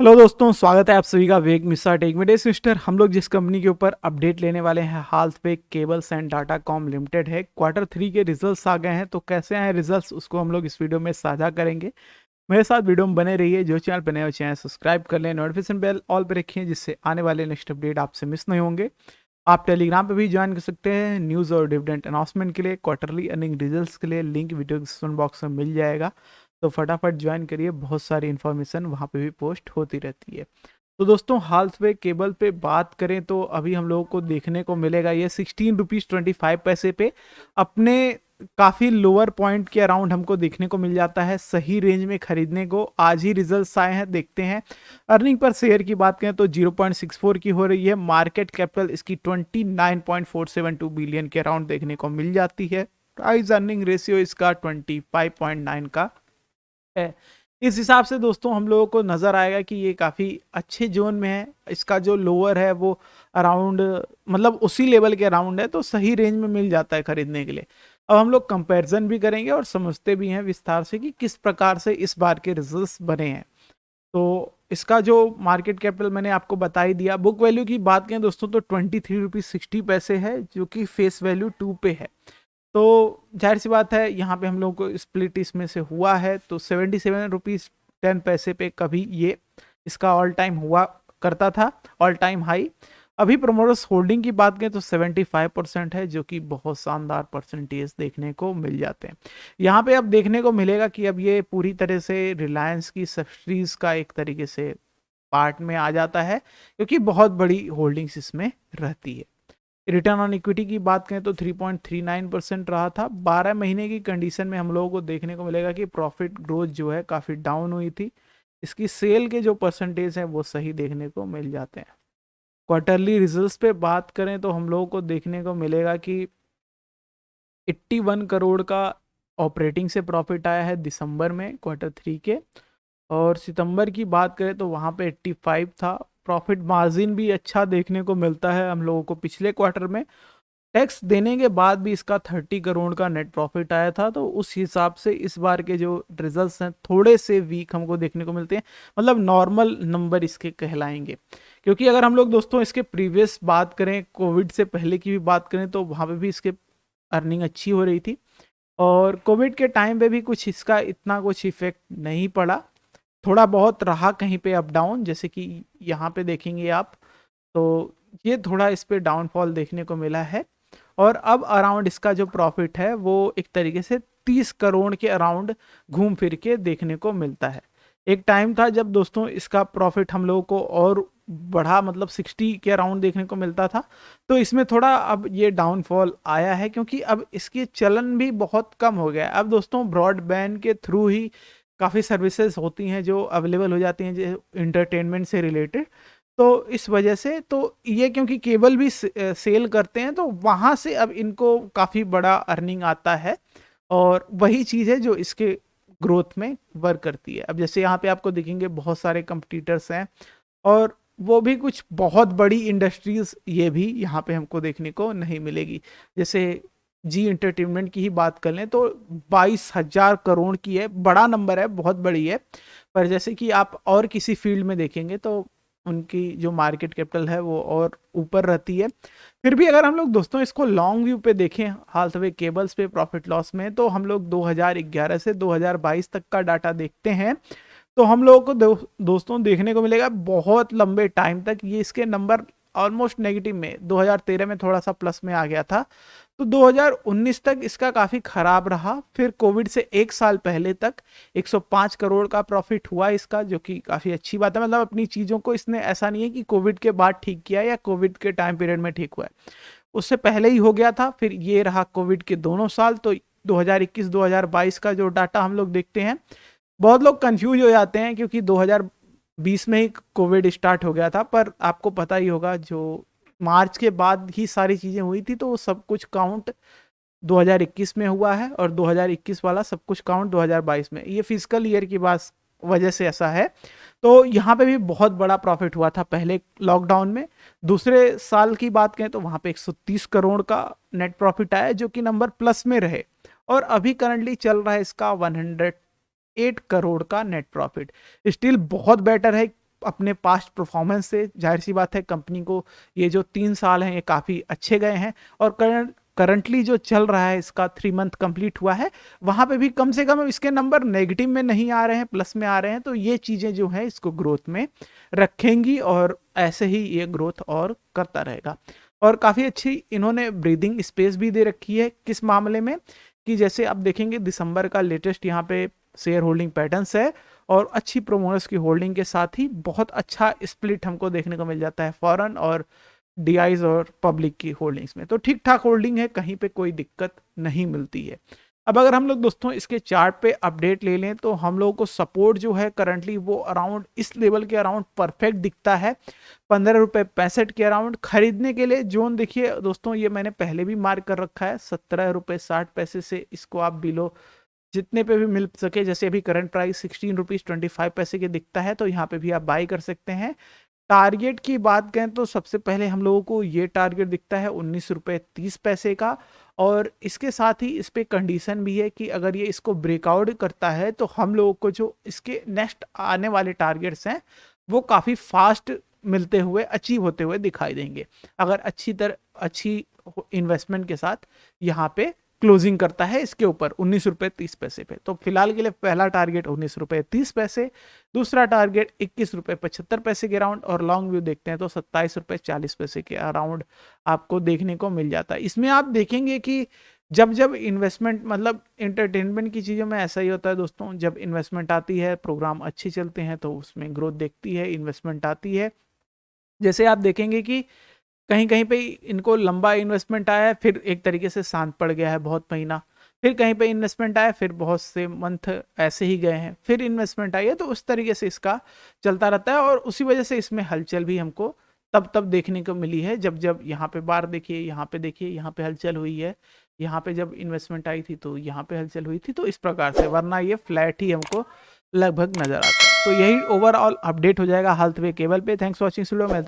Hello दोस्तों, स्वागत है आप सभी का वेग मिस्टर टेक में। सिस्टर हम लोग जिस कंपनी के ऊपर अपडेट लेने वाले हैं, हालवेग केबल्स एंड डाटाकॉम लिमिटेड है। क्वार्टर 3 के रिजल्ट्स आ गए हैं, तो कैसे आए रिजल्ट्स उसको हम लोग इस वीडियो में साझा करेंगे। मेरे साथ वीडियो में बने रहिए। जो चैनल पर नए हो चैनल सब्सक्राइब कर लें, नोटिफिकेशन बेल ऑल पर रखिए, जिससे आने वाले नेक्स्ट अपडेट आपसे मिस नहीं होंगे। आप टेलीग्राम पे भी ज्वाइन कर सकते हैं न्यूज़ और डिविडेंड अनाउंसमेंट के लिए, क्वार्टरली अर्निंग रिजल्ट्स के लिए। लिंक वीडियो डिस्क्रिप्शन बॉक्स में मिल जाएगा, तो फटाफट ज्वाइन करिए। बहुत सारी इन्फॉर्मेशन वहाँ पे भी पोस्ट होती रहती है। तो दोस्तों, हालवे केबल पे बात करें तो अभी हम लोगों को देखने को मिलेगा ये 16 रुपीज़ 25 पैसे पे अपने काफ़ी लोअर पॉइंट के अराउंड हमको देखने को मिल जाता है। सही रेंज में खरीदने को आज ही रिजल्ट्स आए हैं, देखते हैं। अर्निंग पर शेयर की बात करें तो 0.64 की हो रही है। मार्केट कैपिटल इसकी 29.472 बिलियन के अराउंड देखने को मिल जाती है। प्राइस अर्निंग रेशियो इसका 25.9 का है। इस हिसाब से दोस्तों हम लोगों को नज़र आएगा कि ये काफ़ी अच्छे जोन में है। इसका जो लोअर है वो अराउंड मतलब उसी लेवल के अराउंड है, तो सही रेंज में मिल जाता है खरीदने के लिए। अब हम लोग कंपैरिजन भी करेंगे और समझते भी हैं विस्तार से कि किस प्रकार से इस बार के रिजल्ट्स बने हैं। तो इसका जो मार्केट कैपिटल मैंने आपको बता ही दिया। बुक वैल्यू की बात करें दोस्तों तो 23 रुपीज़ 60 पैसे है, जो कि फेस वैल्यू 2 पे है। तो जाहिर सी बात है यहाँ पे हम लोगों को स्प्लिट इसमें से हुआ है, तो 77 रुपीज़ 10 पैसे पे कभी ये इसका ऑल टाइम हुआ करता था, ऑल टाइम हाई। अभी प्रोमोटर्स होल्डिंग की बात करें तो 75% है, जो कि बहुत शानदार परसेंटेज देखने को मिल जाते हैं। यहाँ पे अब देखने को मिलेगा कि अब ये पूरी तरह से रिलायंस की सब्सिडीज का एक तरीके से पार्ट में आ जाता है, क्योंकि बहुत बड़ी होल्डिंग्स इसमें रहती है। रिटर्न ऑन इक्विटी की बात करें तो 3.39% रहा था। 12 महीने की कंडीशन में हम लोगों को देखने को मिलेगा कि प्रॉफिट ग्रोथ जो है काफ़ी डाउन हुई थी। इसकी सेल के जो परसेंटेज हैं वो सही देखने को मिल जाते हैं। क्वार्टरली रिजल्ट्स पे बात करें तो हम लोगों को देखने को मिलेगा कि 81 करोड़ का ऑपरेटिंग से प्रॉफिट आया है दिसंबर में क्वार्टर 3 के। और सितंबर की बात करें तो वहाँ पे 85 था। प्रॉफिट मार्जिन भी अच्छा देखने को मिलता है हम लोगों को पिछले क्वार्टर में। टैक्स देने के बाद भी इसका 30 करोड़ का नेट प्रॉफिट आया था, तो उस हिसाब से इस बार के जो रिजल्ट्स हैं थोड़े से वीक हमको देखने को मिलते हैं। मतलब नॉर्मल नंबर इसके कहलाएंगे, क्योंकि अगर हम लोग दोस्तों इसके प्रीवियस बात करें, कोविड से पहले की भी बात करें, तो वहाँ पे भी इसके अर्निंग अच्छी हो रही थी। और कोविड के टाइम पे भी कुछ इसका इतना कुछ इफेक्ट नहीं पड़ा, थोड़ा बहुत रहा कहीं पे अप डाउन, जैसे कि यहाँ पे देखेंगे आप, तो ये थोड़ा इस पे डाउनफॉल देखने को मिला है। और अब अराउंड इसका जो प्रॉफिट है वो एक तरीके से 30 करोड़ के अराउंड घूम फिर के देखने को मिलता है। एक टाइम था जब दोस्तों इसका प्रॉफिट हम लोगों को और बढ़ा, मतलब 60 के अराउंड देखने को मिलता था। तो इसमें थोड़ा अब ये डाउनफॉल आया है, क्योंकि अब इसकी चलन भी बहुत कम हो गया है। अब दोस्तों ब्रॉडबैंड के थ्रू ही काफ़ी सर्विसेज होती हैं जो अवेलेबल हो जाती हैं, जो इंटरटेनमेंट से रिलेटेड। तो इस वजह से तो ये, क्योंकि केबल भी सेल करते हैं, तो वहाँ से अब इनको काफ़ी बड़ा अर्निंग आता है। और वही चीज़ है जो इसके ग्रोथ में वर्क करती है। अब जैसे यहाँ पे आपको दिखेंगे बहुत सारे कंपटीटर्स हैं, और वो भी कुछ बहुत बड़ी इंडस्ट्रीज ये भी यहाँ पे हमको देखने को नहीं मिलेगी। जैसे जी इंटरटेनमेंट की ही बात कर लें तो 22,000 करोड़ की है, बड़ा नंबर है, बहुत बड़ी है। पर जैसे कि आप और किसी फील्ड में देखेंगे तो उनकी जो मार्केट कैपिटल है वो और ऊपर रहती है। फिर भी अगर हम लोग दोस्तों इसको लॉन्ग व्यू पे देखें, हालवे केबल्स पे प्रॉफिट लॉस में, तो हम लोग 2011 से 2022 तक का डाटा देखते हैं, तो हम लोगों को दोस्तों देखने को मिलेगा बहुत लंबे टाइम तक ये इसके नंबर ऑलमोस्ट नेगेटिव में। 2013 में थोड़ा सा प्लस में आ गया था, तो 2019 तक इसका काफ़ी ख़राब रहा। फिर कोविड से एक साल पहले तक 105 करोड़ का प्रॉफिट हुआ इसका, जो कि काफ़ी अच्छी बात है। मतलब अपनी चीज़ों को इसने, ऐसा नहीं है कि कोविड के बाद ठीक किया या कोविड के टाइम पीरियड में ठीक हुआ है, उससे पहले ही हो गया था। फिर ये रहा कोविड के दोनों साल। तो 2021-2022 का जो डाटा हम लोग देखते हैं, बहुत लोग कंफ्यूज हो जाते हैं, क्योंकि 2020 में ही कोविड स्टार्ट हो गया था। पर आपको पता ही होगा जो मार्च के बाद ही सारी चीज़ें हुई थी, तो वो सब कुछ काउंट 2021 में हुआ है, और 2021 वाला सब कुछ काउंट 2022 में। ये फिजिकल ईयर की बात वजह से ऐसा है। तो यहाँ पे भी बहुत बड़ा प्रॉफिट हुआ था पहले लॉकडाउन में। दूसरे साल की बात करें तो वहाँ पे 130 करोड़ का नेट प्रॉफिट आया, जो कि नंबर प्लस में रहे। और अभी करंटली चल रहा है इसका 108 करोड़ का नेट प्रॉफिट। स्टिल बहुत बेटर है अपने पास्ट परफॉर्मेंस से जाहिर सी बात है कंपनी को ये जो 3 साल हैं ये काफ़ी अच्छे गए हैं, और करंटली जो चल रहा है इसका 3 मंथ कंप्लीट हुआ है, वहाँ पे भी कम से कम इसके नंबर नेगेटिव में नहीं आ रहे हैं, प्लस में आ रहे हैं। तो ये चीज़ें जो हैं इसको ग्रोथ में रखेंगी और ऐसे ही ये ग्रोथ और करता रहेगा। और काफ़ी अच्छी इन्होंने ब्रीदिंग स्पेस भी दे रखी है, किस मामले में कि जैसे आप देखेंगे दिसंबर का लेटेस्ट यहाँ पे शेयर होल्डिंग पैटर्न्स है, और अच्छी प्रोमोटर्स की होल्डिंग के साथ ही बहुत अच्छा स्प्लिट हमको देखने को मिल जाता है फॉरेन और डीआईज और पब्लिक की होल्डिंग्स में। तो ठीक ठाक होल्डिंग है, कहीं पे कोई दिक्कत नहीं मिलती है। अब अगर हम लोग दोस्तों इसके चार्ट पे अपडेट ले लें, तो हम लोगों को सपोर्ट जो है करंटली वो अराउंड इस लेवल के अराउंड परफेक्ट दिखता है, 15 रुपये 65 के अराउंड। खरीदने के लिए जोन देखिए दोस्तों, ये मैंने पहले भी मार्क कर रखा है, 17 रुपये 60 पैसे से इसको आप बिलो जितने पे भी मिल सके, जैसे अभी करंट प्राइस 16 रुपीज़ 25 पैसे के दिखता है, तो यहाँ पे भी आप बाई कर सकते हैं। टारगेट की बात करें तो सबसे पहले हम लोगों को ये टारगेट दिखता है 19 रुपये 30 पैसे का, और इसके साथ ही इस पे कंडीशन भी है कि अगर ये इसको ब्रेकआउट करता है तो हम लोगों को जो इसके नेक्स्ट आने वाले टारगेट्स हैं वो काफ़ी फास्ट मिलते हुए अचीव होते हुए दिखाई देंगे, अगर अच्छी इन्वेस्टमेंट के साथ यहाँ पे क्लोजिंग करता है इसके ऊपर 19 रुपये 30 पैसे पे। तो फिलहाल के लिए पहला टारगेट 19 रुपये 30 पैसे, दूसरा टारगेट 21 रुपये 75 पैसे के अराउंड, और लॉन्ग व्यू देखते हैं तो 27 रुपये 40 पैसे के अराउंड आपको देखने को मिल जाता है। इसमें आप देखेंगे कि जब जब इन्वेस्टमेंट मतलब एंटरटेनमेंट की चीज़ों में ऐसा ही होता है दोस्तों, जब इन्वेस्टमेंट आती है प्रोग्राम अच्छे चलते हैं तो उसमें ग्रोथ देखती है, इन्वेस्टमेंट आती है। जैसे आप देखेंगे कि कहीं कहीं पे इनको लंबा इन्वेस्टमेंट आया है, फिर एक तरीके से शांत पड़ गया है बहुत महीना, फिर कहीं पे इन्वेस्टमेंट आया, फिर बहुत से मंथ ऐसे ही गए हैं, फिर इन्वेस्टमेंट आई है, तो उस तरीके से इसका चलता रहता है। और उसी वजह से इसमें हलचल भी हमको तब तब देखने को मिली है, जब जब यहाँ पे बार देखिए, यहाँ पे देखिए, यहाँ पे हलचल हुई है, यहाँ पे जब इन्वेस्टमेंट आई थी तो यहाँ पे हलचल हुई थी, तो इस प्रकार से, वरना ये फ्लैट ही हमको लगभग नजर आता है। तो यही ओवरऑल अपडेट हो जाएगा हेल्थ वे केबल पे। थैंक्स फॉर वॉचिंग वीडियो, मिलते हैं